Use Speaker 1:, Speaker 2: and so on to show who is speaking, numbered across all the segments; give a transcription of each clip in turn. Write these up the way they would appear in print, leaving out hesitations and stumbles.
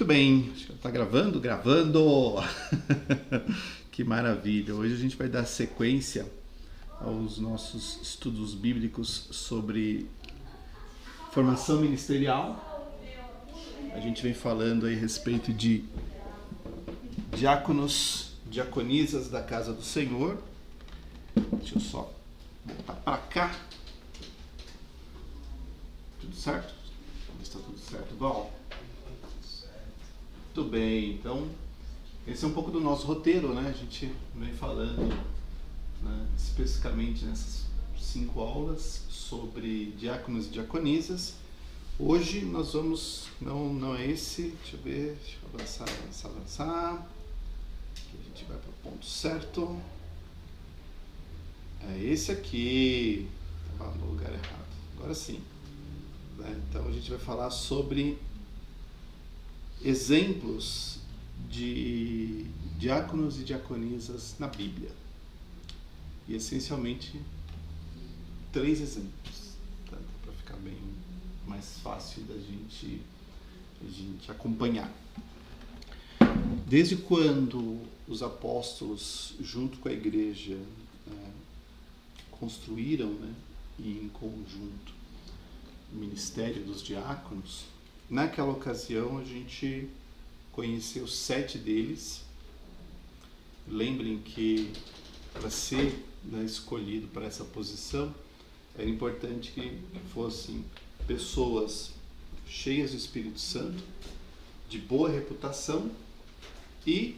Speaker 1: Muito bem, acho que tá gravando? Gravando! Que maravilha! Hoje a gente vai dar sequência aos nossos estudos bíblicos sobre formação ministerial. A gente vem falando aí a respeito de diáconos, diaconisas da casa do Senhor. Deixa eu só voltar para cá. Tudo certo? Está tudo certo, Val? Muito bem, então esse é um pouco do nosso roteiro, né? A gente vem falando, né, especificamente nessas 5 aulas sobre diáconos e diaconisas. Hoje nós vamos, não é esse, deixa eu ver, deixa eu avançar. Aqui a gente vai para o ponto certo. É esse aqui, estava no lugar errado, agora sim. Né? Então a gente vai falar sobre exemplos de diáconos e diaconisas na Bíblia. E essencialmente 3 exemplos, tá? Para ficar bem mais fácil da gente acompanhar. Desde quando os apóstolos, junto com a igreja, construíram, né, e em conjunto o ministério dos diáconos, naquela ocasião a gente conheceu 7 deles. Lembrem que para ser, né, escolhido para essa posição, era importante que fossem pessoas cheias do Espírito Santo, de boa reputação e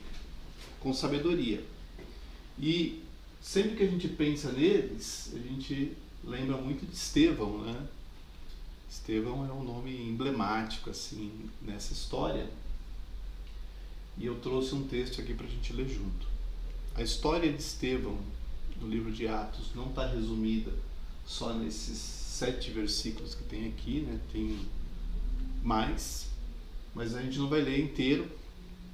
Speaker 1: com sabedoria. E sempre que a gente pensa neles, a gente lembra muito de Estevão, né? Estevão é um nome emblemático assim nessa história. E eu trouxe um texto aqui para a gente ler junto. A história de Estevão, no livro de Atos, não está resumida só nesses 7 versículos que tem aqui, né? Tem mais, mas a gente não vai ler inteiro.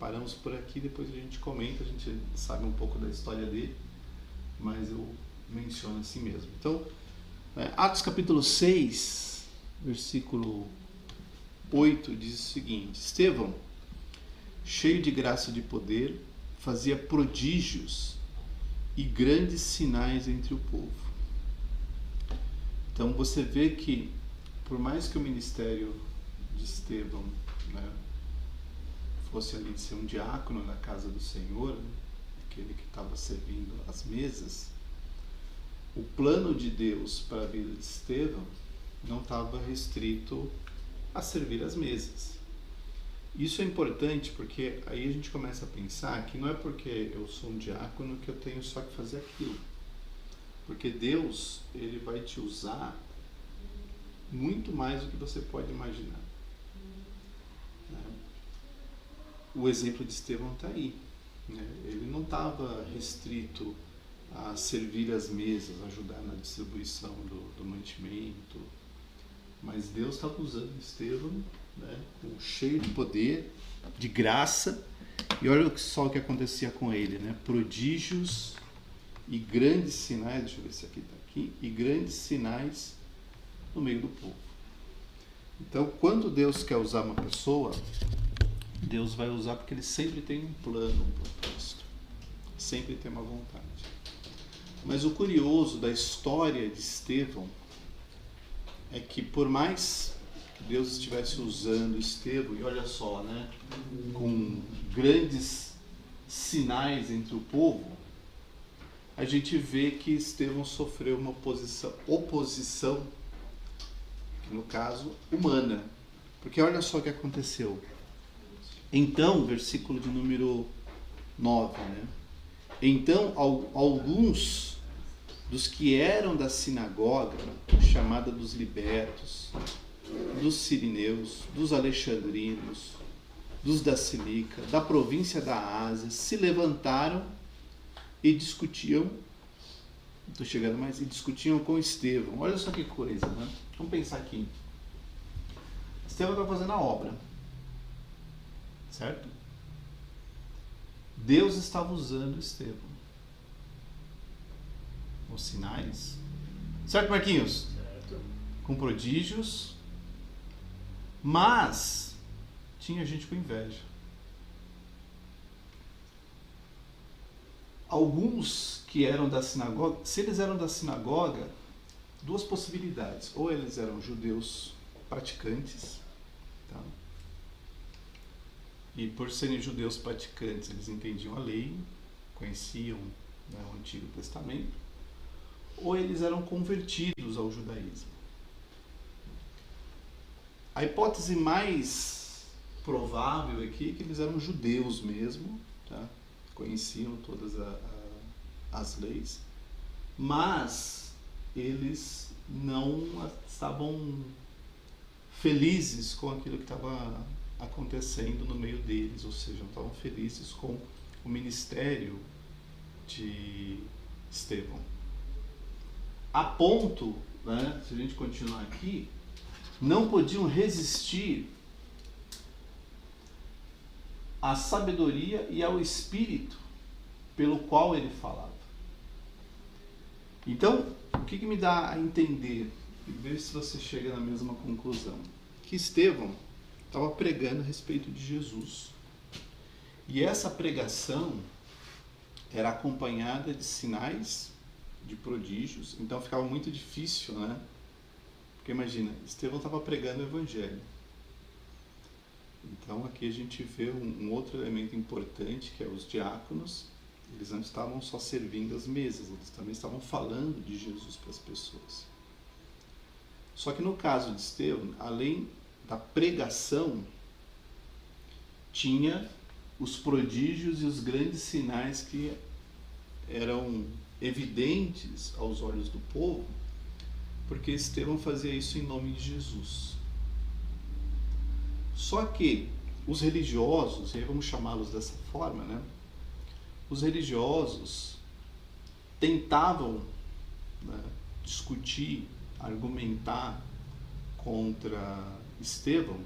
Speaker 1: Paramos por aqui, depois a gente comenta, a gente sabe um pouco da história dele, mas eu menciono assim mesmo. Então, Atos capítulo 6, versículo 8 diz o seguinte: Estevão, cheio de graça e de poder, fazia prodígios e grandes sinais entre o povo. Então você vê que, por mais que o ministério de Estevão, né, fosse ali de ser um diácono na casa do Senhor, né, aquele que estava servindo as mesas, o plano de Deus para a vida de Estevão não estava restrito a servir as mesas. Isso é importante porque aí a gente começa a pensar que não é porque eu sou um diácono que eu tenho só que fazer aquilo. Porque Deus, ele vai te usar muito mais do que você pode imaginar. O exemplo de Estevão está aí. Ele não estava restrito a servir as mesas, ajudar na distribuição do mantimento, mas Deus estava usando Estevão, né, cheio de poder, de graça, e olha só o que acontecia com ele, né? Prodígios e grandes sinais, deixa eu ver se aqui está aqui, e grandes sinais no meio do povo. Então, quando Deus quer usar uma pessoa, Deus vai usar porque ele sempre tem um plano, um propósito, sempre tem uma vontade. Mas o curioso da história de Estevão é que, por mais que Deus estivesse usando Estevão, e olha só, né, com grandes sinais entre o povo, a gente vê que Estevão sofreu uma oposição, que no caso, humana. Porque olha só o que aconteceu. Então, versículo de número 9, né? Então, alguns dos que eram da sinagoga, chamada dos libertos, dos sirineus, dos alexandrinos, dos da Cilícia, da província da Ásia, se levantaram e discutiam, e discutiam com Estevão. Olha só que coisa, né? Vamos pensar aqui. Estevão está fazendo a obra, certo? Deus estava usando Estevão. Os sinais. Certo, Marquinhos? Certo. Com prodígios. Mas tinha gente com inveja. Alguns que eram da sinagoga, se eles eram da sinagoga, duas possibilidades. Ou eles eram judeus praticantes, tá? E por serem judeus praticantes, eles entendiam a lei, conheciam, né, o Antigo Testamento, ou eles eram convertidos ao judaísmo. A hipótese mais provável aqui é que eles eram judeus mesmo, tá? Conheciam todas as leis, mas eles não estavam felizes com aquilo que estava acontecendo no meio deles, ou seja, não estavam felizes com o ministério de Estevão. A ponto, né, se a gente continuar aqui, não podiam resistir à sabedoria e ao espírito pelo qual ele falava. Então, o que me dá a entender? E ver se você chega na mesma conclusão. Que Estevão estava pregando a respeito de Jesus. E essa pregação era acompanhada de sinais, de prodígios. Então ficava muito difícil, né? Porque imagina, Estevão estava pregando o Evangelho. Então aqui a gente vê um outro elemento importante, que é os diáconos. Eles não estavam só servindo as mesas, eles também estavam falando de Jesus para as pessoas. Só que no caso de Estevão, além da pregação, tinha os prodígios e os grandes sinais que eram evidentes aos olhos do povo, porque Estevão fazia isso em nome de Jesus. Só que os religiosos, e aí vamos chamá-los dessa forma, né? Os religiosos tentavam, né, discutir, argumentar contra Estevão,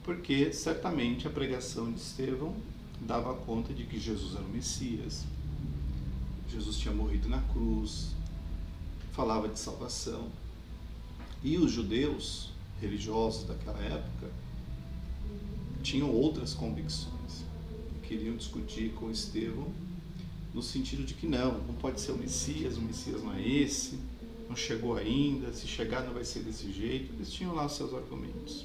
Speaker 1: porque certamente a pregação de Estevão dava conta de que Jesus era o Messias, Jesus tinha morrido na cruz, falava de salvação. E os judeus religiosos daquela época tinham outras convicções, queriam discutir com Estevão no sentido de que não pode ser o Messias não é esse, não chegou ainda, se chegar não vai ser desse jeito. Eles tinham lá os seus argumentos.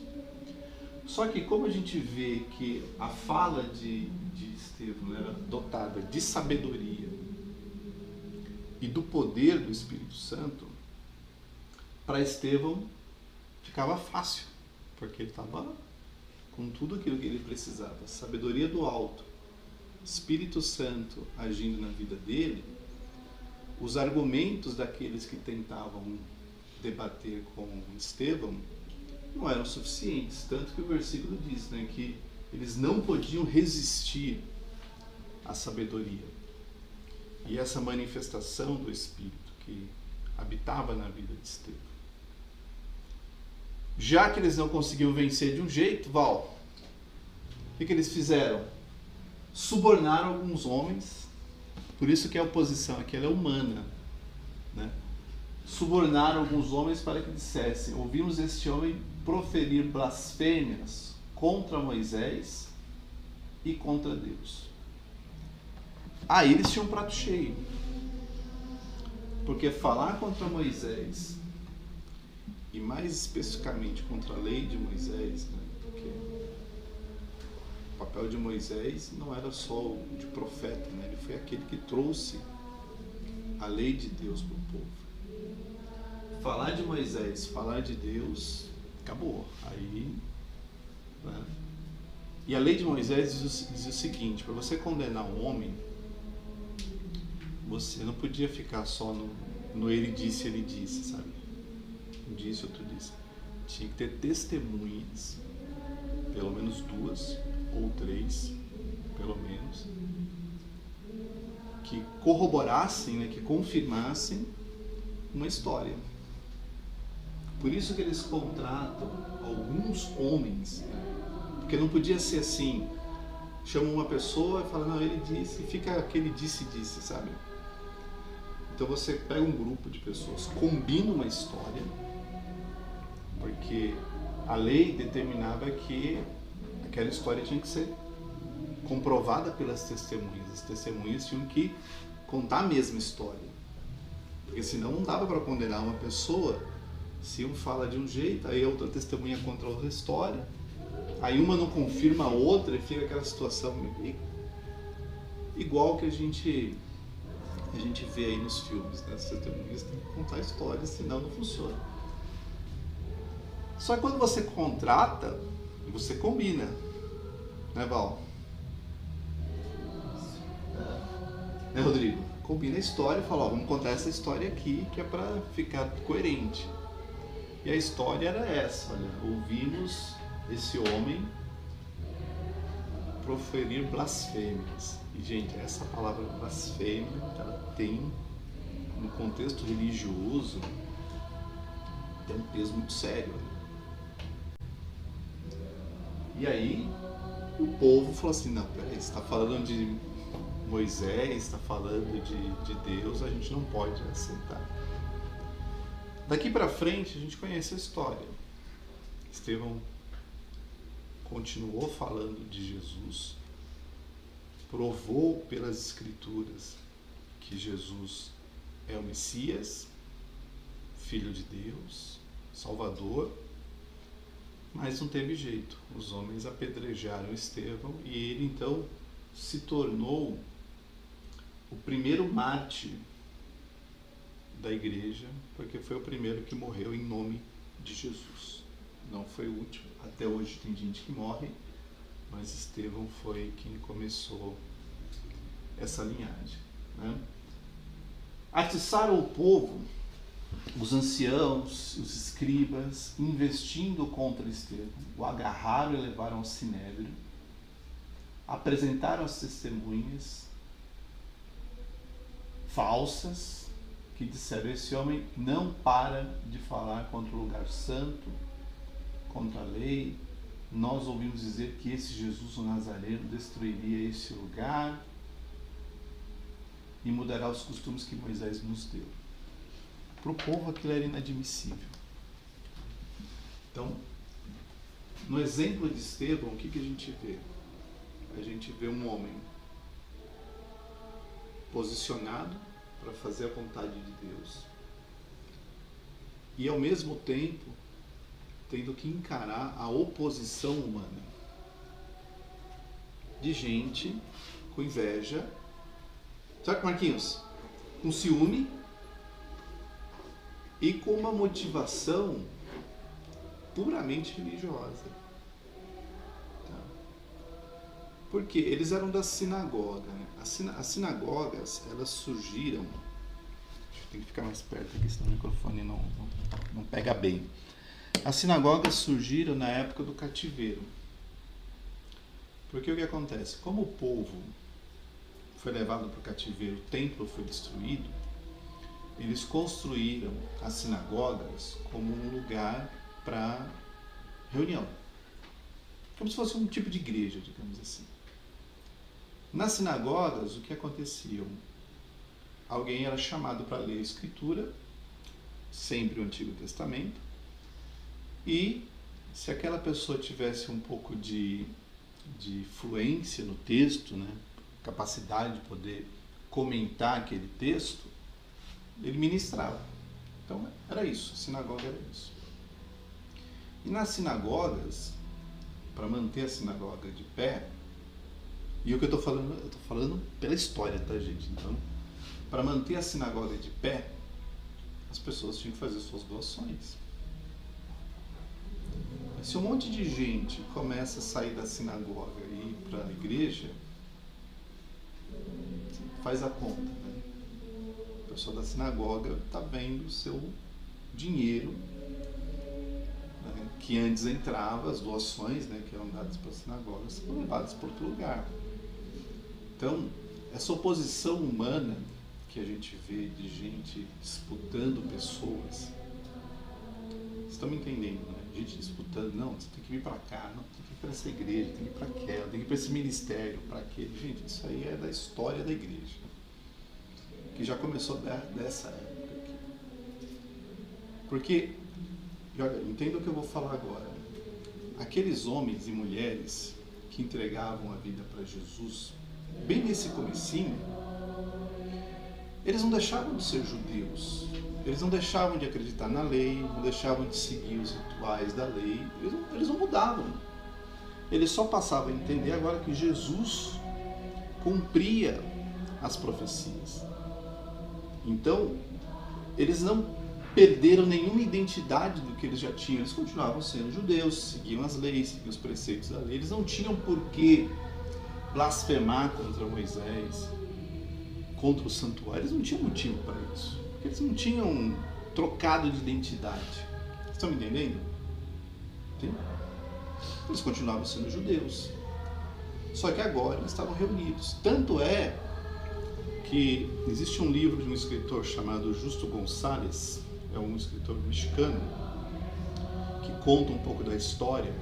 Speaker 1: Só que como a gente vê que a fala de Estevão era dotada de sabedoria e do poder do Espírito Santo, para Estevão ficava fácil, porque ele estava com tudo aquilo que ele precisava, sabedoria do alto, Espírito Santo agindo na vida dele. Os argumentos daqueles que tentavam debater com Estevão não eram suficientes, tanto que o versículo diz, né, que eles não podiam resistir à sabedoria e essa manifestação do Espírito que habitava na vida de Estevão. Já que eles não conseguiam vencer de um jeito, Val, o que eles fizeram? Subornaram alguns homens, por isso que a oposição aqui ela é humana, né? Subornaram alguns homens para que dissessem: ouvimos este homem proferir blasfêmias contra Moisés e contra Deus. Aí eles tinham um prato cheio, porque falar contra Moisés, e mais especificamente contra a lei de Moisés, né? Porque o papel de Moisés não era só o de profeta, né? Ele foi aquele que trouxe a lei de Deus para o povo. Falar de Moisés, falar de Deus, acabou. Aí, né? E a lei de Moisés diz o seguinte: para você condenar um homem, você não podia ficar só no ele disse, sabe? Um disse, outro disse. Tinha que ter testemunhas, pelo menos 2 ou 3, pelo menos, que corroborassem, né, que confirmassem uma história. Por isso que eles contratam alguns homens, né? Porque não podia ser assim, chamam uma pessoa e falam, não, ele disse, e fica aquele disse, sabe? Então você pega um grupo de pessoas, combina uma história, porque a lei determinava que Aquela história tinha que ser comprovada pelas testemunhas. As testemunhas tinham que contar a mesma história. Porque senão não dava para condenar uma pessoa se um fala de um jeito, aí a outra testemunha contra outra história, aí uma não confirma a outra e fica aquela situação igual que a gente vê aí nos filmes, né? As testemunhas têm que contar histórias, senão não funciona. Só que quando você contrata, você combina, né, Val? Né, Rodrigo? Combina a história e fala, ó, vamos contar essa história aqui, que é para ficar coerente. E a história era essa, olha, ouvimos esse homem proferir blasfêmias. E, gente, essa palavra blasfêmia, ela tem, no contexto religioso, tem um peso muito sério. E aí, o povo falou assim, não, peraí, você está falando de Moisés, está falando de Deus, a gente não pode aceitar. Daqui para frente, a gente conhece a história. Estevão continuou falando de Jesus, provou pelas Escrituras que Jesus é o Messias, Filho de Deus, Salvador, mas não teve jeito. Os homens apedrejaram Estevão e ele então se tornou o primeiro mártir da igreja, porque foi o primeiro que morreu em nome de Jesus. Não foi o último. Até hoje tem gente que morre, mas Estevão foi quem começou essa linhagem, né? Atiçaram o povo, os anciãos, os escribas, investindo contra Estevão, o agarraram e levaram ao sinédrio, apresentaram as testemunhas falsas, que disseram, esse homem não para de falar contra o lugar santo, contra a lei. Nós ouvimos dizer que esse Jesus o Nazareno destruiria esse lugar e mudará os costumes que Moisés nos deu. Para o povo aquilo era inadmissível. Então, no exemplo de Estevão, o que a gente vê? A gente vê um homem posicionado para fazer a vontade de Deus e ao mesmo tempo tendo que encarar a oposição humana de gente com inveja, sabe, Marquinhos? Com ciúme e com uma motivação puramente religiosa. Porque eles eram da sinagoga, né? As sinagogas, elas surgiram... Deixa eu ter que ficar mais perto aqui, senão o microfone não pega bem. As sinagogas surgiram na época do cativeiro. Porque o que acontece? Como o povo foi levado para o cativeiro, o templo foi destruído, eles construíram as sinagogas como um lugar para reunião. Como se fosse um tipo de igreja, digamos assim. Nas sinagogas, o que acontecia? Alguém era chamado para ler a Escritura, sempre o Antigo Testamento, e se aquela pessoa tivesse um pouco de fluência no texto, né, capacidade de poder comentar aquele texto, ele ministrava. Então era isso, a sinagoga era isso. E nas sinagogas, para manter a sinagoga de pé, e o que eu estou falando pela história, tá, gente? Então, para manter a sinagoga de pé, as pessoas tinham que fazer suas doações. Se um monte de gente começa a sair da sinagoga e ir para a igreja, faz a conta, né? O pessoal da sinagoga está vendo o seu dinheiro, né, que antes entrava, as doações, né, que eram dadas para as sinagogas, foram levadas para outro lugar. Então, essa oposição humana que a gente vê de gente disputando pessoas, vocês estão me entendendo, né? Gente disputando, não, você tem que vir para cá, não, tem que ir para essa igreja, tem que ir para aquela, tem que ir para esse ministério, para aquele. Gente, isso aí é da história da igreja, que já começou dessa época aqui. Porque, olha, entenda o que eu vou falar agora. Aqueles homens e mulheres que entregavam a vida para Jesus, bem nesse comecinho, eles não deixavam de ser judeus, eles não deixavam de acreditar na lei, não deixavam de seguir os rituais da lei, eles não mudavam. Eles só passavam a entender agora que Jesus cumpria as profecias. Então, eles não perderam nenhuma identidade do que eles já tinham, eles continuavam sendo judeus, seguiam as leis, seguiam os preceitos da lei, eles não tinham por que blasfemar contra Moisés, contra o santuário, eles não tinham motivo para isso, porque eles não tinham trocado de identidade. Vocês estão me entendendo? Sim? Eles continuavam sendo judeus, só que agora eles estavam reunidos. Tanto é que existe um livro de um escritor chamado Justo Gonçalves, é um escritor mexicano, que conta um pouco da história.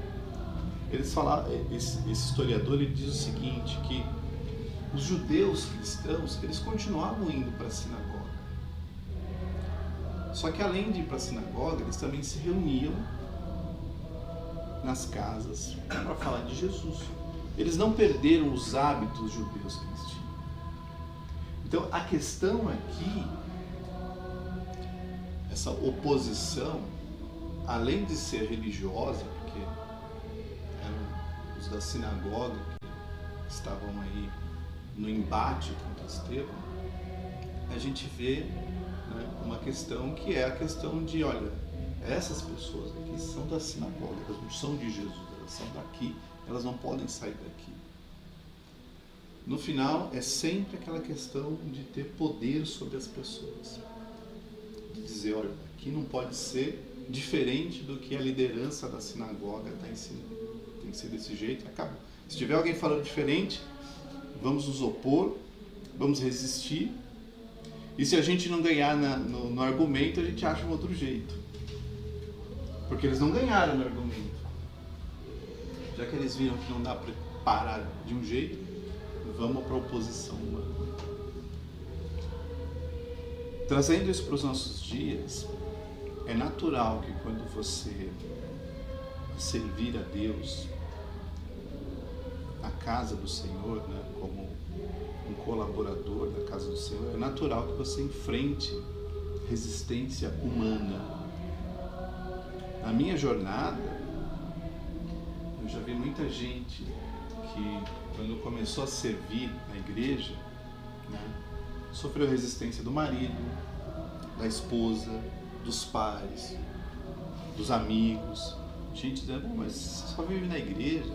Speaker 1: Esse historiador, ele diz o seguinte, que os judeus cristãos, eles continuavam indo para a sinagoga. Só que além de ir para a sinagoga, eles também se reuniam nas casas para falar de Jesus. Eles não perderam os hábitos judeus que eles tinham. Então a questão aqui, essa oposição, além de ser religiosa, porque eram os da sinagoga que estavam aí no embate contra Estevão, a gente vê, né, uma questão que é a questão de, olha, essas pessoas aqui são da sinagoga, elas não são de Jesus, elas são daqui, elas não podem sair daqui. No final, é sempre aquela questão de ter poder sobre as pessoas. De dizer, olha, aqui não pode ser diferente do que a liderança da sinagoga está ensinando. Tem que ser desse jeito e acabou. Se tiver alguém falando diferente, vamos nos opor, vamos resistir. E se a gente não ganhar no argumento, a gente acha um outro jeito. Porque eles não ganharam no argumento. Já que eles viram que não dá para parar de um jeito, vamos para a oposição humana. Trazendo isso para os nossos dias, é natural que quando você servir a Deus na casa do Senhor, né, como um colaborador da casa do Senhor, é natural que você enfrente resistência humana. Na minha jornada, eu já vi muita gente que, quando começou a servir na igreja, né, sofreu resistência do marido, da esposa, dos pais, dos amigos. Gente dizendo, mas você só vive na igreja,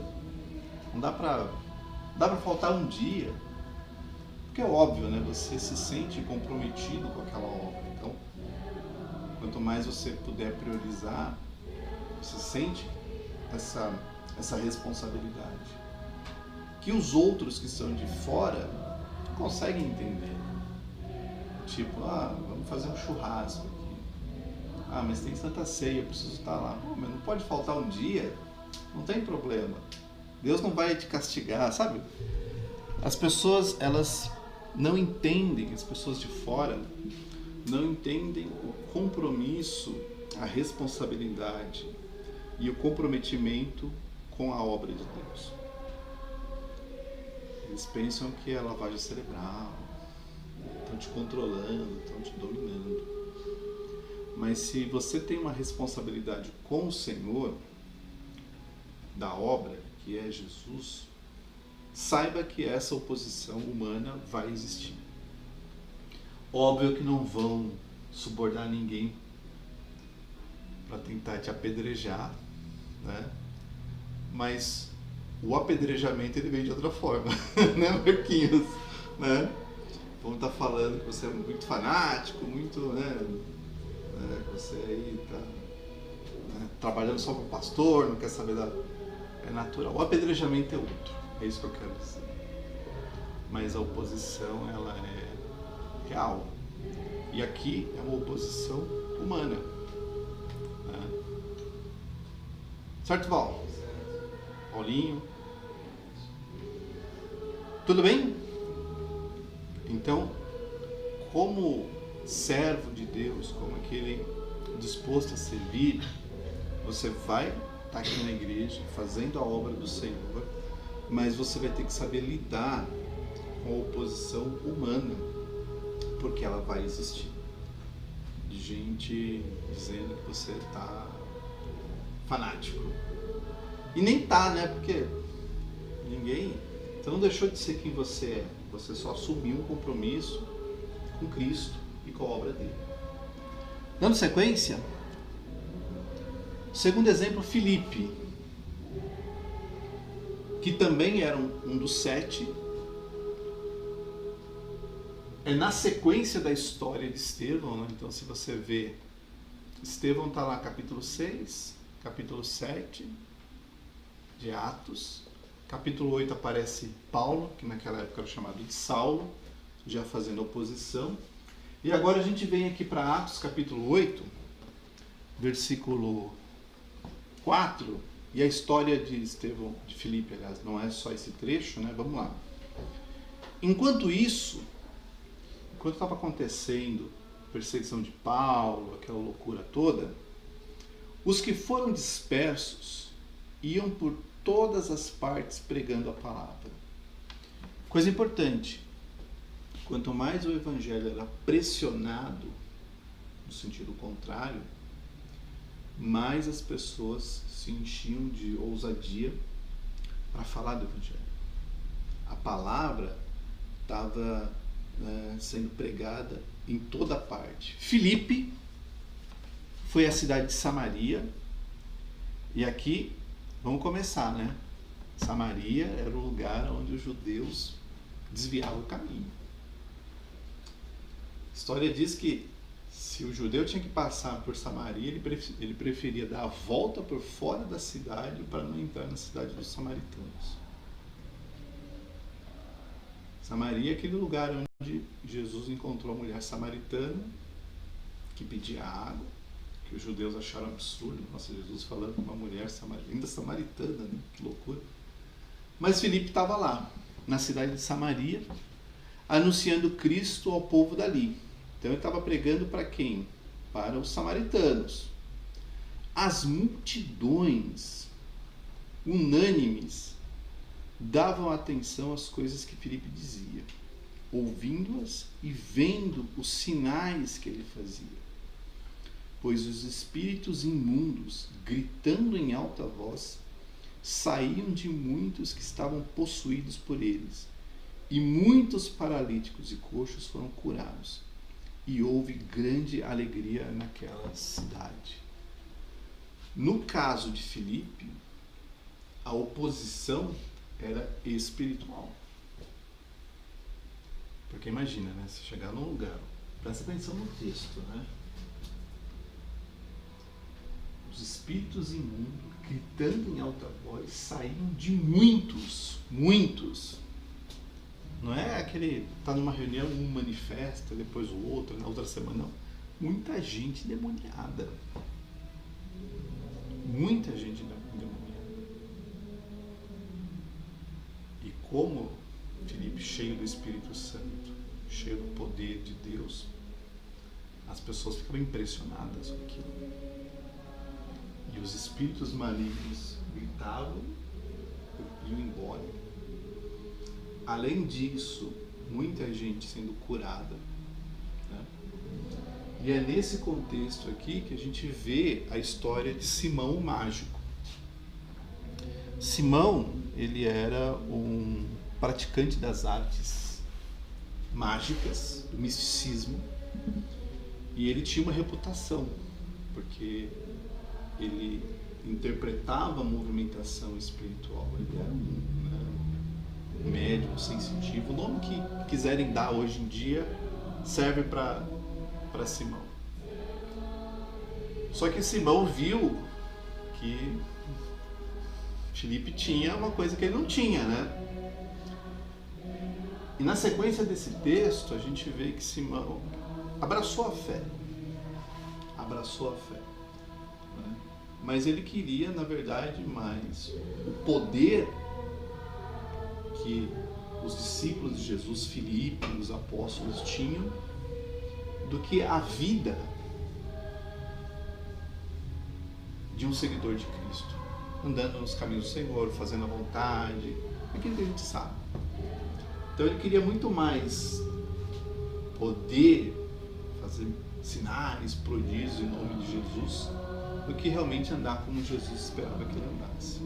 Speaker 1: não dá pra faltar um dia. Porque é óbvio, né? Você se sente comprometido com aquela obra. Então, quanto mais você puder priorizar, você sente essa responsabilidade. Que os outros que estão de fora não conseguem entender. Tipo, vamos fazer um churrasco aqui. Mas tem Santa Ceia, eu preciso estar lá. Mas não pode faltar um dia, não tem problema. Deus não vai te castigar, sabe? As pessoas, elas não entendem, as pessoas de fora não entendem o compromisso, a responsabilidade e o comprometimento com a obra de Deus. Eles pensam que é lavagem cerebral, estão te controlando, estão te dominando. Mas se você tem uma responsabilidade com o Senhor, da obra, que é Jesus, saiba que essa oposição humana vai existir. Óbvio que não vão subornar ninguém para tentar te apedrejar, né? Mas o apedrejamento, ele vem de outra forma, né, Marquinhos? Né? Vamos estar falando que você é muito fanático, muito, né, que você aí está, né, trabalhando só com o pastor, não quer saber da... É natural. O apedrejamento é outro, é isso que eu quero dizer. Mas a oposição, ela é real. E aqui é uma oposição humana. Né? Certo, Val? Paulinho? Tudo bem? Então, como servo de Deus, como aquele disposto a servir, você vai estar aqui na igreja fazendo a obra do Senhor, mas você vai ter que saber lidar com a oposição humana, porque ela vai existir. De gente dizendo que você está fanático. E nem tá, né? Porque você não deixou de ser quem você é. Você só assumiu um compromisso com Cristo e com a obra dele. Dando sequência, segundo exemplo, Filipe, que também era um dos 7. É na sequência da história de Estevão, né? Então se você vê, Estevão está lá capítulo 6, capítulo 7 de Atos, capítulo 8 aparece Paulo, que naquela época era chamado de Saulo, já fazendo oposição. E agora a gente vem aqui para Atos capítulo 8, versículo 4, e a história de Estevão, de Filipe, aliás, não é só esse trecho, né? Vamos lá. Enquanto estava acontecendo a perseguição de Paulo, aquela loucura toda, os que foram dispersos iam por todas as partes pregando a palavra. Coisa importante, quanto mais o evangelho era pressionado, no sentido contrário, mais as pessoas se enchiam de ousadia para falar do evangelho. A palavra estava sendo pregada em toda parte. Filipe foi a cidade de Samaria, e aqui vamos começar, né? Samaria era o lugar onde os judeus desviavam o caminho. A história diz que se o judeu tinha que passar por Samaria, ele preferia dar a volta por fora da cidade para não entrar na cidade dos samaritanos. Samaria é aquele lugar onde Jesus encontrou a mulher samaritana que pedia água, que os judeus acharam absurdo. Nossa, Jesus falando com uma mulher ainda samaritana, né? Que loucura. Mas Filipe estava lá, na cidade de Samaria, anunciando Cristo ao povo dali. Então ele estava pregando para quem? Para os samaritanos. As multidões, unânimes, davam atenção às coisas que Filipe dizia, ouvindo-as e vendo os sinais que ele fazia. Pois os espíritos imundos, gritando em alta voz, saíam de muitos que estavam possuídos por eles, e muitos paralíticos e coxos foram curados, e houve grande alegria naquela cidade. No caso de Filipe, a oposição era espiritual. Porque imagina, né? Você chegar num lugar, presta atenção no texto, né? Os espíritos imundos, gritando em alta voz, saíram de muitos. Não é aquele, tá numa reunião, um manifesta, depois o outro, na outra semana, não. Muita gente demoniada. Muita gente demoniada. E como Filipe, cheio do Espírito Santo, cheio do poder de Deus, as pessoas ficavam impressionadas com aquilo. E os espíritos malignos gritavam e iam embora. Além disso, muita gente sendo curada, né? E é nesse contexto aqui que a gente vê a história de Simão o Mágico. Simão, ele era um praticante das artes mágicas, do misticismo, e ele tinha uma reputação, porque ele interpretava a movimentação espiritual. Ele era um médium sensitivo. O nome que quiserem dar hoje em dia serve para Simão. Só que Simão viu que Filipe tinha uma coisa que ele não tinha, né? E na sequência desse texto a gente vê que Simão abraçou a fé. Né? Mas ele queria, na verdade, mais o poder que os discípulos de Jesus, Filipe, os apóstolos tinham, do que a vida de um seguidor de Cristo, andando nos caminhos do Senhor, fazendo a vontade, aquilo que a gente sabe. Então ele queria muito mais poder fazer sinais, prodígios em nome de Jesus, do que realmente andar como Jesus esperava que ele andasse.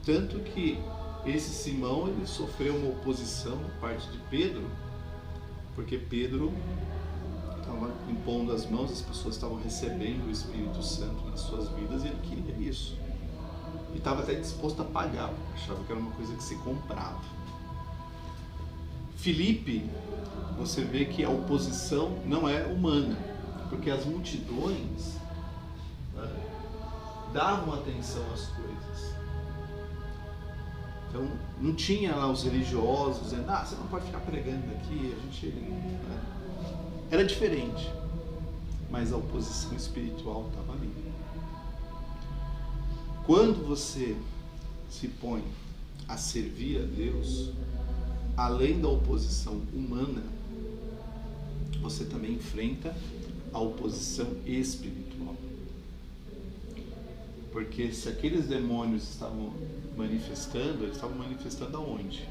Speaker 1: Tanto que esse Simão, ele sofreu uma oposição da parte de Pedro, porque Pedro estava impondo as mãos, as pessoas estavam recebendo o Espírito Santo nas suas vidas e ele queria isso. E estava até disposto a pagar, porque achava que era uma coisa que se comprava. Filipe, você vê que a oposição não é humana, porque as multidões davam atenção às coisas. Então, não tinha lá os religiosos dizendo, você não pode ficar pregando aqui, a gente... Era diferente, mas a oposição espiritual estava ali. Quando você se põe a servir a Deus, além da oposição humana, você também enfrenta a oposição espiritual. Porque se aqueles demônios estavam manifestando, eles estavam manifestando aonde?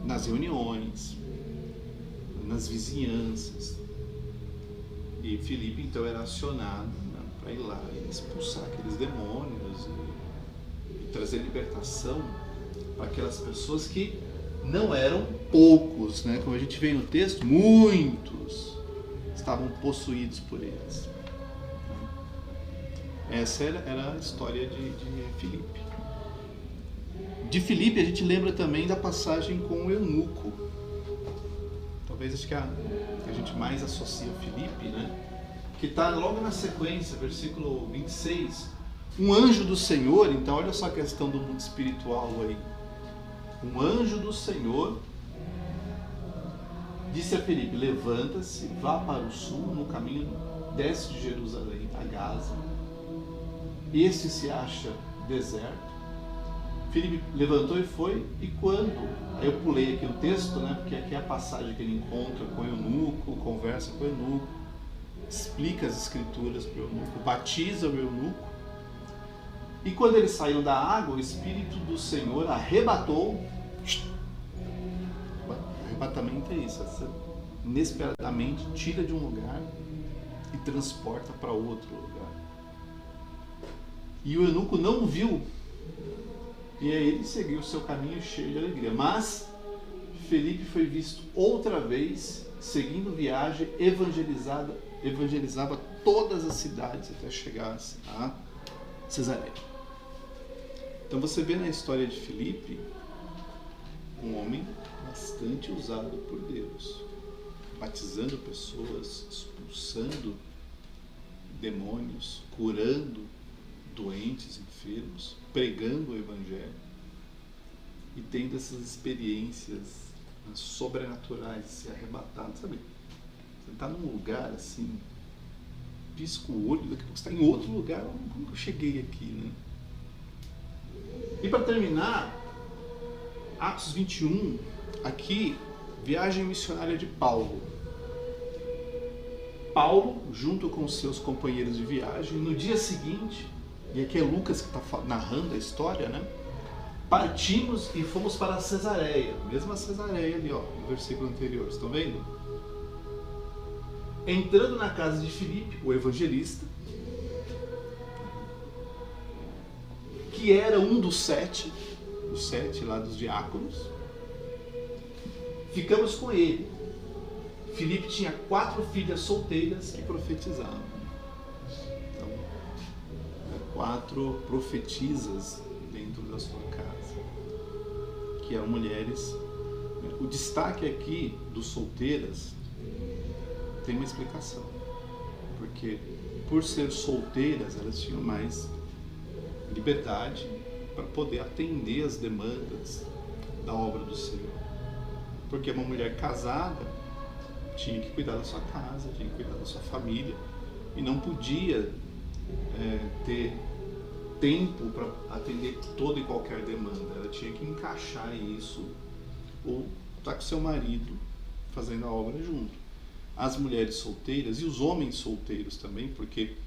Speaker 1: Nas reuniões, nas vizinhanças. E Filipe então era acionado para ir lá e expulsar aqueles demônios e trazer libertação para aquelas pessoas que não eram poucos, né? Como a gente vê no texto, muitos estavam possuídos por eles. Essa era a história de Filipe. De Filipe a gente lembra também da passagem com o eunuco. Talvez acho que a gente mais associa a Filipe, né? Que está logo na sequência, versículo 26. Um anjo do Senhor, então olha só a questão do mundo espiritual aí. Um anjo do Senhor disse a Filipe, levanta-se, vá para o sul, no caminho, desce de Jerusalém a Gaza. Este se acha deserto. Filipe levantou e foi, e quando... Aí eu pulei aqui o texto, né, porque aqui é a passagem que ele encontra com o eunuco, conversa com o eunuco, explica as escrituras para o eunuco, batiza o eunuco. E quando eles saíram da água, o Espírito do Senhor arrebatou. Arrebatamento é isso, inesperadamente tira de um lugar e transporta para outro lugar. E o eunuco não viu, e aí ele seguiu o seu caminho cheio de alegria. Mas Filipe foi visto outra vez, seguindo viagem, evangelizava todas as cidades até chegar a Cesareia. Então você vê na história de Filipe um homem bastante usado por Deus, batizando pessoas, expulsando demônios, curando doentes, enfermos, pregando o Evangelho e tendo essas experiências sobrenaturais, se arrebatado, sabe? Você está num lugar assim, pisca o olho, daqui a pouco você está em outro lugar. Como que eu cheguei aqui, né? E para terminar, Atos 21, aqui, viagem missionária de Paulo. Paulo, junto com seus companheiros de viagem, no dia seguinte, e aqui é Lucas que está narrando a história, né? Partimos e fomos para Cesareia, mesma Cesareia ali, ó, no versículo anterior, estão vendo? Entrando na casa de Filipe, o evangelista, que era um dos sete lá dos diáconos, ficamos com ele. Filipe tinha 4 filhas solteiras que profetizavam. Então, 4 profetisas dentro da sua casa, que eram mulheres. O destaque aqui dos solteiras tem uma explicação, porque por ser solteiras elas tinham mais liberdade para poder atender as demandas da obra do Senhor, porque uma mulher casada tinha que cuidar da sua casa, tinha que cuidar da sua família e não podia ter tempo para atender toda e qualquer demanda. Ela tinha que encaixar isso ou estar com seu marido fazendo a obra junto. As mulheres solteiras e os homens solteiros também, porque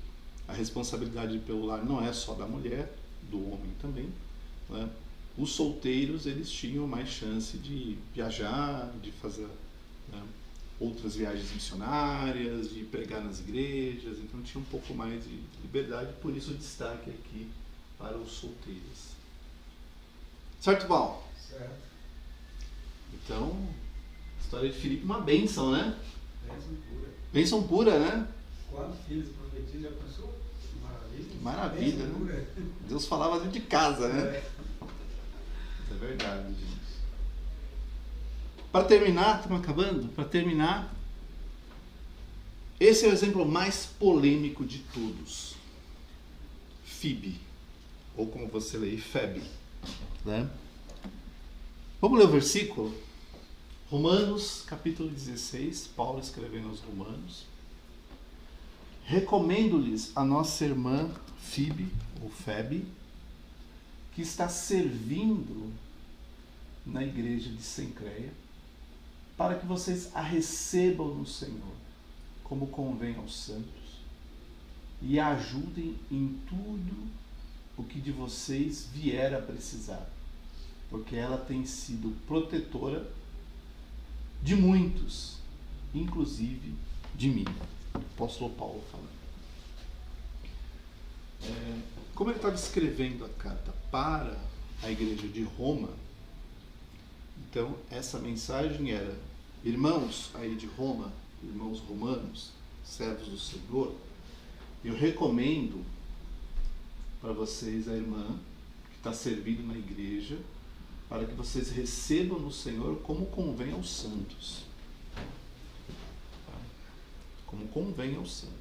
Speaker 1: a responsabilidade pelo lar não é só da mulher, do homem também, né, os solteiros eles tinham mais chance de viajar, de fazer, né, outras viagens missionárias, de pregar nas igrejas, então tinha um pouco mais de liberdade, por isso o destaque aqui para os solteiros. Certo, Val?
Speaker 2: Certo.
Speaker 1: Então, a história de Filipe é uma bênção, né?
Speaker 2: Bênção pura.
Speaker 1: Bênção pura, né?
Speaker 2: 4 filhos profetizam, já pensou? Maravilha.
Speaker 1: Maravilha,
Speaker 2: Bênção
Speaker 1: né?
Speaker 2: pura.
Speaker 1: Deus falava dentro de casa, né?
Speaker 2: É.
Speaker 1: Isso é verdade, gente. Para terminar, estamos acabando? Para terminar, esse é o exemplo mais polêmico de todos. Fibe, ou como você lê, Febe, né? Vamos ler o versículo? Romanos, capítulo 16, Paulo escrevendo aos Romanos. Recomendo-lhes a nossa irmã Fibe, ou Febe, que está servindo na igreja de Cencreia, para que vocês a recebam no Senhor, como convém aos santos, e a ajudem em tudo o que de vocês vier a precisar, porque ela tem sido protetora de muitos, inclusive de mim. O apóstolo Paulo falando. Como ele estava escrevendo a carta para a igreja de Roma, então essa mensagem era: irmãos aí de Roma, irmãos romanos, servos do Senhor, eu recomendo para vocês a irmã que está servindo na igreja, para que vocês recebam no Senhor como convém aos santos. Como convém aos santos.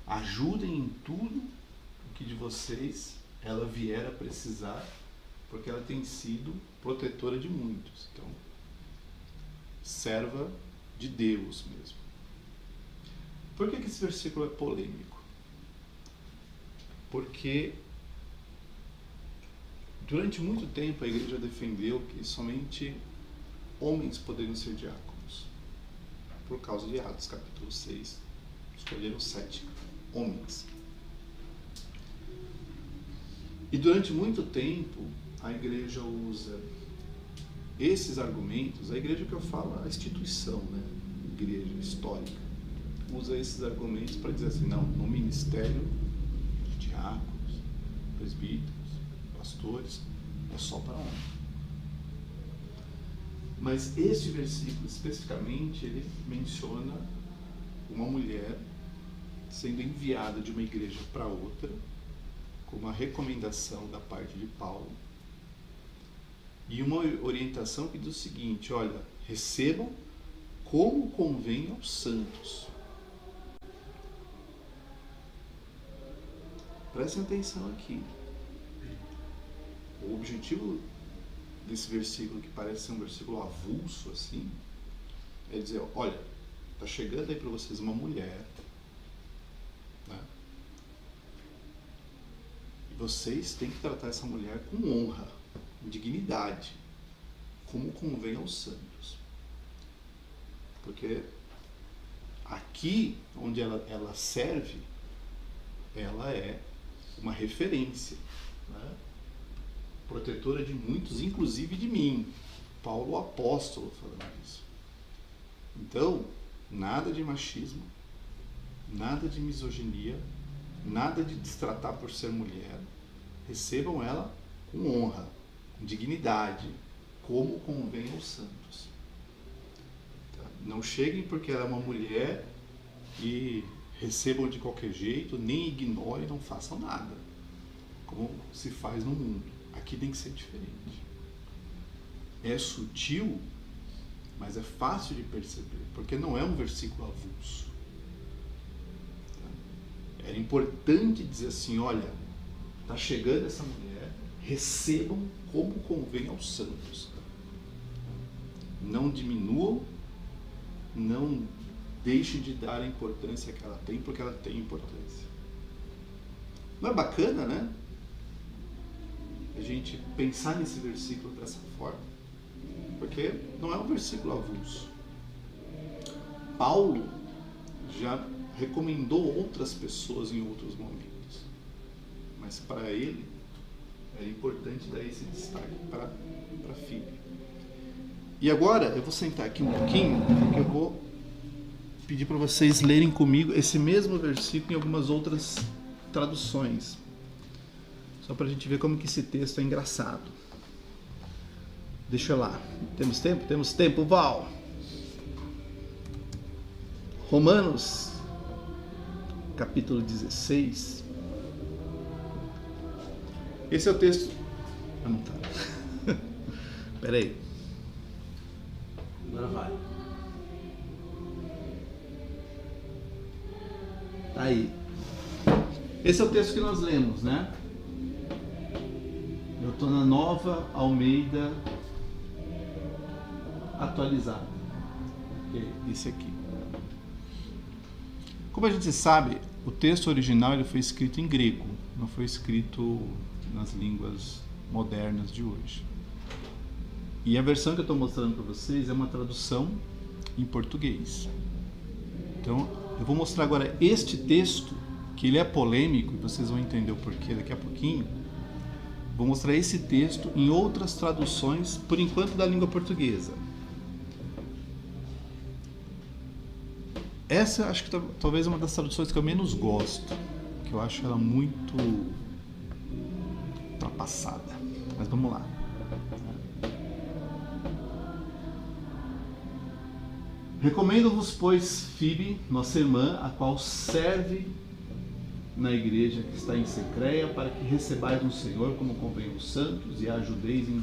Speaker 1: Ajudem em tudo o que de vocês ela vier a precisar, porque ela tem sido protetora de muitos. Então, serva de Deus mesmo. Por que esse versículo é polêmico? Porque durante muito tempo a igreja defendeu que somente homens poderiam ser diáconos. Por causa de Atos capítulo 6, escolheram 7 homens. E durante muito tempo a igreja usa esses argumentos, a igreja que eu falo, a instituição, né? Igreja histórica, usa esses argumentos para dizer assim: não, no ministério de diáconos, presbíteros, pastores, é só para homem. Mas este versículo especificamente, ele menciona uma mulher sendo enviada de uma igreja para outra, com uma recomendação da parte de Paulo, e uma orientação que diz o seguinte: olha, recebam como convém aos santos. Prestem atenção aqui. O objetivo desse versículo, que parece ser um versículo avulso assim, é dizer: olha, está chegando aí para vocês uma mulher, né? E vocês têm que tratar essa mulher com honra, com dignidade, como convém aos santos. Porque aqui onde ela serve, ela é uma referência, né? Protetora de muitos, inclusive de mim. Paulo, o apóstolo, falando isso. Então, nada de machismo, nada de misoginia, nada de destratar por ser mulher. Recebam ela com honra, com dignidade, como convém aos santos. Tá? Não cheguem porque ela é uma mulher e recebam de qualquer jeito, nem ignorem, não façam nada, como se faz no mundo. Aqui tem que ser diferente. É sutil, mas é fácil de perceber, porque não é um versículo avulso. Era importante dizer assim: olha, está chegando essa mulher, recebam como convém aos santos. Não diminuam, não deixem de dar a importância que ela tem, porque ela tem importância. Não é bacana, né? A gente pensar nesse versículo dessa forma, porque não é um versículo avulso. Paulo já recomendou outras pessoas em outros momentos, mas para ele É importante dar esse destaque para Fíbe. E agora eu vou sentar aqui um pouquinho, porque eu vou pedir para vocês lerem comigo esse mesmo versículo em algumas outras traduções. Só para a gente ver como que esse texto é engraçado. Deixa eu lá. Temos tempo? Temos tempo, Val. Romanos, capítulo 16. Esse é o texto... Ah, não tá. Espera aí.
Speaker 3: Agora vai.
Speaker 1: Tá aí. Esse é o texto que nós lemos, né? Eu estou na Nova Almeida atualizada. Esse aqui. Como a gente sabe, o texto original ele foi escrito em grego, não foi escrito nas línguas modernas de hoje. E a versão que eu estou mostrando para vocês é uma tradução em português. Então, eu vou mostrar agora este texto, que ele é polêmico, e vocês vão entender o porquê daqui a pouquinho. Vou mostrar esse texto em outras traduções, por enquanto da língua portuguesa. Essa acho que talvez é uma das traduções que eu menos gosto, que eu acho ela muito ultrapassada. Mas vamos lá. Recomendo-vos, pois, Fíbe, nossa irmã, a qual serve na igreja que está em Cencreia, para que recebais no Senhor como convém os santos e a ajudeis em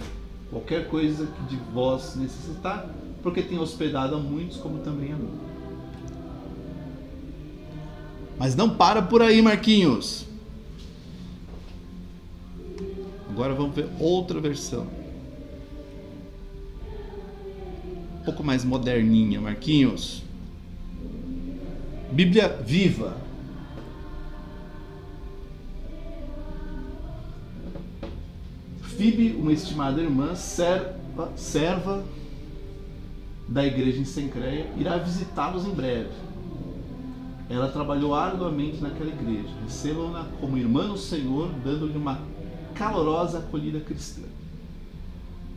Speaker 1: qualquer coisa que de vós necessitar, porque tem hospedado a muitos, como também a mim. Mas não para por aí, Marquinhos. Agora vamos ver outra versão. Um pouco mais moderninha, Marquinhos. Bíblia Viva. Fíbe, uma estimada irmã, serva da igreja em Cencreia, irá visitá-los em breve. Ela trabalhou arduamente naquela igreja. Recebam-na como irmã no Senhor, dando-lhe uma calorosa acolhida cristã.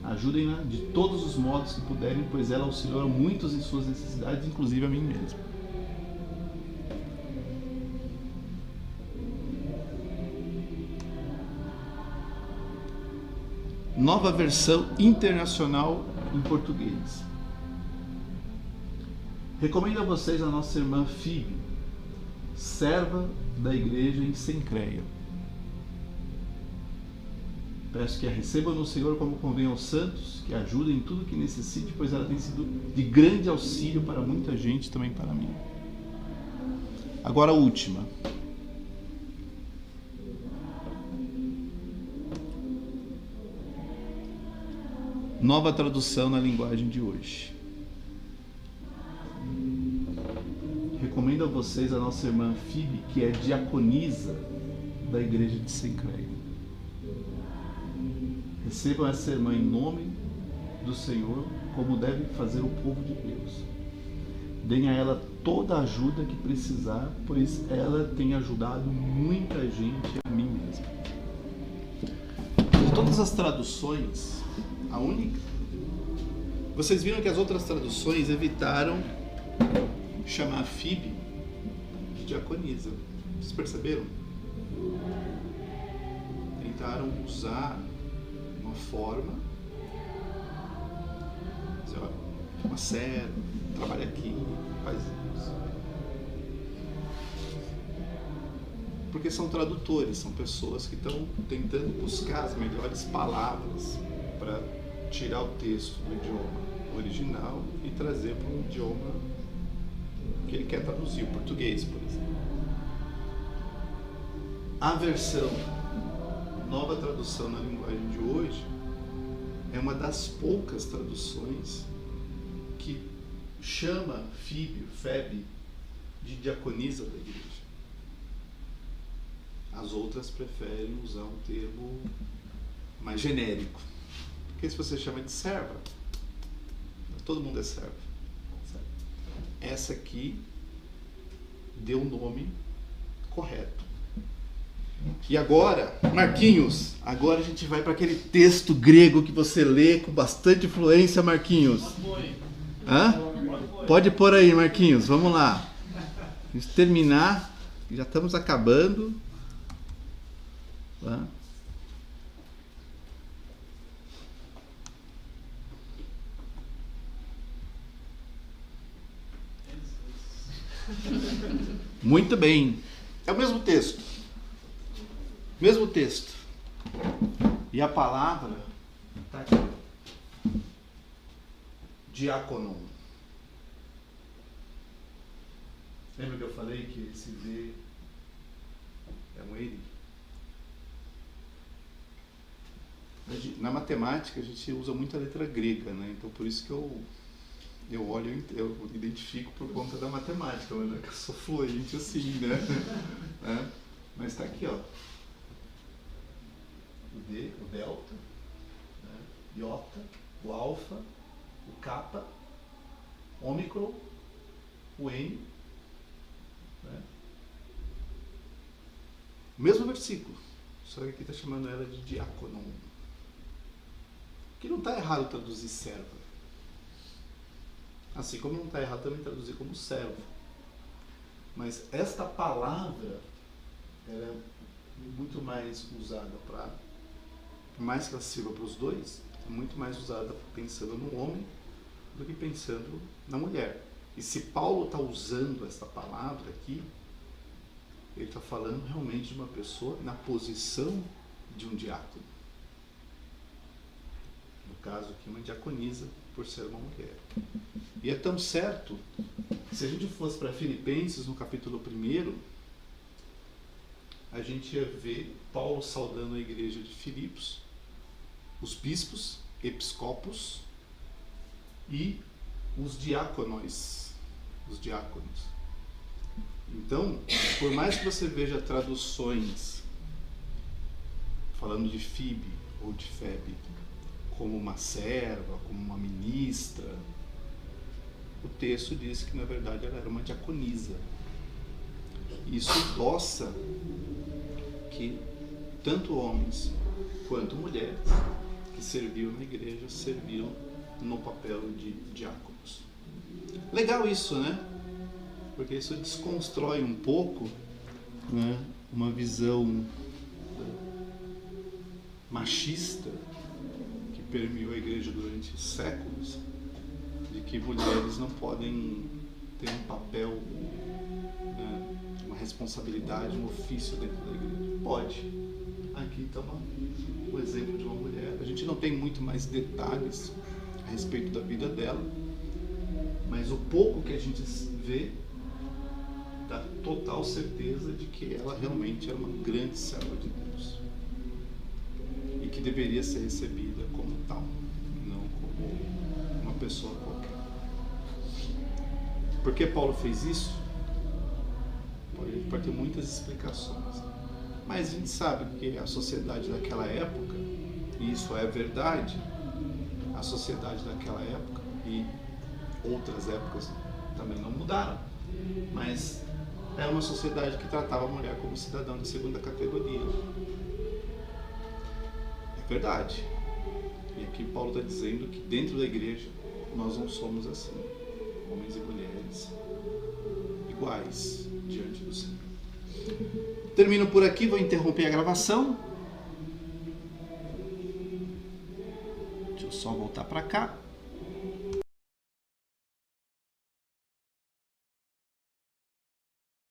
Speaker 1: Ajudem-na de todos os modos que puderem, pois ela auxiliou muitos em suas necessidades, inclusive a mim mesmo. Nova versão internacional em português. Recomendo a vocês a nossa irmã Fíbe, serva da igreja em Cencreia. Peço que a recebam no Senhor como convém aos santos, que a ajudem em tudo que necessite, pois ela tem sido de grande auxílio para muita gente, também para mim. Agora a última. Nova tradução na linguagem de hoje. Recomendo a vocês a nossa irmã Fíbe, que é diaconisa da igreja de Cencreia. Recebam essa irmã em nome do Senhor, como deve fazer o povo de Deus. Deem a ela toda a ajuda que precisar, pois ela tem ajudado muita gente, a mim mesmo. De todas as traduções, a única. Vocês viram que as outras traduções evitaram chamar Fíbe de diaconisa. Vocês perceberam? Tentaram usar uma forma, dizer, olha, uma serva, trabalha aqui, faz isso. Porque são tradutores, são pessoas que estão tentando buscar as melhores palavras para tirar o texto do idioma original e trazer para um idioma que ele quer traduzir, o português, por exemplo. A versão, nova tradução na linguagem de hoje, é uma das poucas traduções que chama Febe de diaconisa da igreja. As outras preferem usar um termo mais genérico. Porque se você chama de serva, todo mundo é servo. Essa aqui deu o nome correto. E agora, Marquinhos, agora a gente vai para aquele texto grego que você lê com bastante fluência, Marquinhos. Hã? Pode pôr aí, Marquinhos, vamos lá. Vamos terminar, já estamos acabando. Tá? Muito bem. É o mesmo texto. Mesmo texto. E a palavra está aqui. Diácono. Lembra que eu falei que esse D é um ele? Na matemática a gente usa muito a letra grega, né? Então por isso que eu olho, eu identifico por conta da matemática, mas não é que eu sou fluente assim, né? Mas está aqui, ó. O D, o delta, né? Iota, o alfa, o kappa, ômicron, o N. Né? O mesmo versículo, só que aqui está chamando ela de diácono. Que não está errado traduzir servo. Assim como não está errado também traduzir como servo. Mas esta palavra ela é muito mais usada para, por mais que ela sirva para os dois, é muito mais usada pensando no homem do que pensando na mulher. E se Paulo está usando essa palavra aqui, ele está falando realmente de uma pessoa na posição de um diácono. No caso aqui, uma diaconisa, por ser uma mulher. E é tão certo, se a gente fosse para Filipenses, no capítulo 1, a gente ia ver Paulo saudando a igreja de Filipos, os bispos, episcopos e os diáconos. Os diáconos. Então, por mais que você veja traduções falando de Fibe ou de Febe como uma serva, como uma ministra, o texto diz que na verdade ela era uma diaconisa. Isso mostra que tanto homens quanto mulheres que serviam na igreja serviam no papel de diáconos. Legal isso, né? Porque isso desconstrói um pouco, né, uma visão machista que permeou a igreja durante séculos, de que mulheres não podem ter um papel, né, uma responsabilidade, um ofício dentro da igreja. Pode. Aqui está o exemplo de uma mulher. A gente não tem muito mais detalhes a respeito da vida dela, mas o pouco que a gente vê dá total certeza de que ela realmente era uma grande serva de Deus e que deveria ser recebida como tal, não como uma pessoa qualquer. Por que Paulo fez isso? Pode ter muitas explicações, mas a gente sabe que a sociedade daquela época, e isso é verdade, a sociedade daquela época e outras épocas também não mudaram, mas era uma sociedade que tratava a mulher como cidadã de segunda categoria. É verdade. E aqui Paulo está dizendo que dentro da igreja nós não somos assim, homens e mulheres iguais diante do Senhor. Termino por aqui, vou interromper a gravação. Deixa eu só voltar para cá.